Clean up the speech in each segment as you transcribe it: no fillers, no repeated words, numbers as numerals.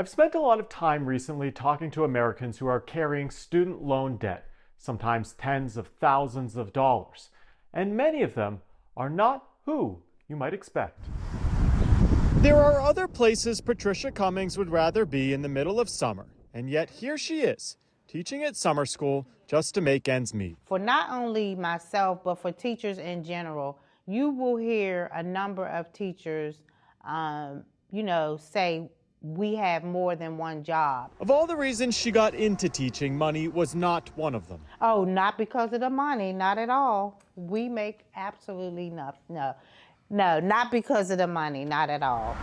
I've spent a lot of time recently talking to Americans who are carrying student loan debt, sometimes tens of thousands of dollars, and many of them are not who you might expect. There are other places Patricia Cummings would rather be in the middle of summer, and yet here she is, teaching at summer school just to make ends meet. For not only myself, but for teachers in general, you will hear a number of teachers, say we have more than one job. Of all the reasons she got into teaching, money was not one of them. Oh, not because of the money, not at all. We make absolutely nothing. No, not because of the money, not at all.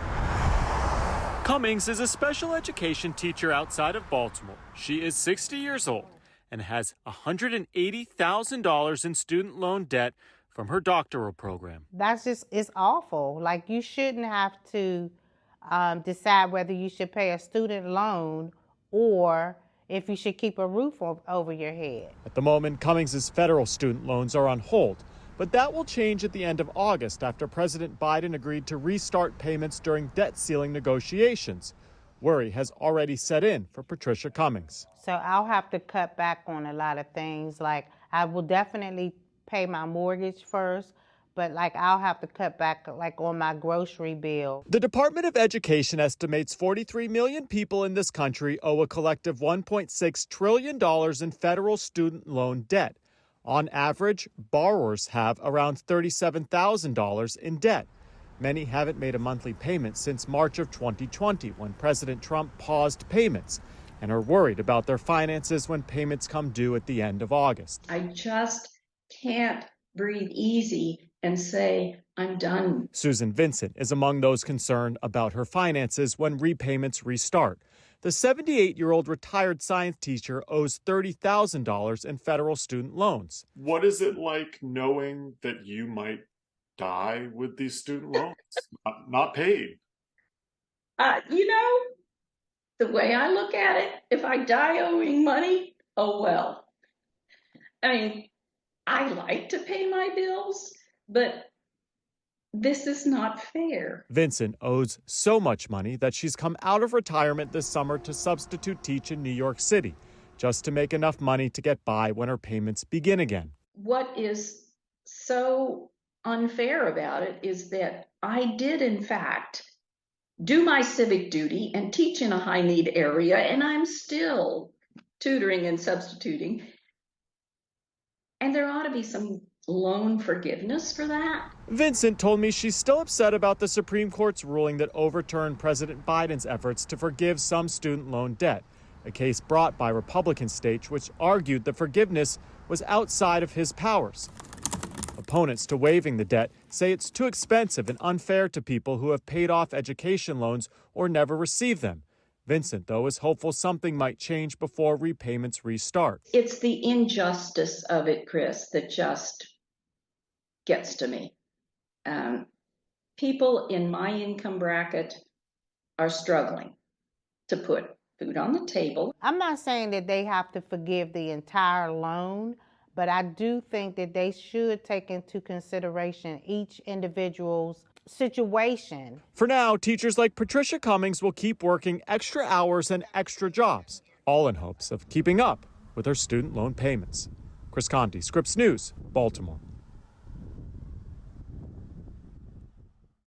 Cummings is a special education teacher outside of Baltimore. She is 60 years old and has $180,000 in student loan debt from her doctoral program. It's awful. Like, you shouldn't have to decide whether you should pay a student loan or if you should keep a roof over your head. At the moment, Cummings' federal student loans are on hold, but that will change at the end of August after President Biden agreed to restart payments during debt ceiling negotiations. Worry has already set in for Patricia Cummings. So I'll have to cut back on a lot of things. Like, I will definitely pay my mortgage first, but I'll have to cut back on my grocery bill. The Department of Education estimates 43 million people in this country owe a collective $1.6 trillion in federal student loan debt. On average, borrowers have around $37,000 in debt. Many haven't made a monthly payment since March of 2020, when President Trump paused payments, and are worried about their finances when payments come due at the end of August. I just can't breathe easy and say, I'm done. Susan Vincent is among those concerned about her finances when repayments restart. The 78-year-old retired science teacher owes $30,000 in federal student loans. What is it like knowing that you might die with these student loans not paid? The way I look at it, if I die owing money, oh well. I mean, I like to pay my bills, but this is not fair. Vincent owes so much money that she's come out of retirement this summer to substitute teach in New York City, just to make enough money to get by when her payments begin again. What is so unfair about it is that I did, in fact, do my civic duty and teach in a high need area, and I'm still tutoring and substituting. And there ought to be some loan forgiveness for that. Vincent told me she's still upset about the Supreme Court's ruling that overturned President Biden's efforts to forgive some student loan debt, a case brought by Republican states which argued the forgiveness was outside of his powers. Opponents to waiving the debt say it's too expensive and unfair to people who have paid off education loans or never received them. Vincent, though, is hopeful something might change before repayments restart. It's the injustice of it, Chris, that just gets to me. People in my income bracket are struggling to put food on the table. I'm not saying that they have to forgive the entire loan, but I do think that they should take into consideration each individual's situation. For now, teachers like Patricia Cummings will keep working extra hours and extra jobs, all in hopes of keeping up with their student loan payments. Chris Conti, Scripps News, Baltimore.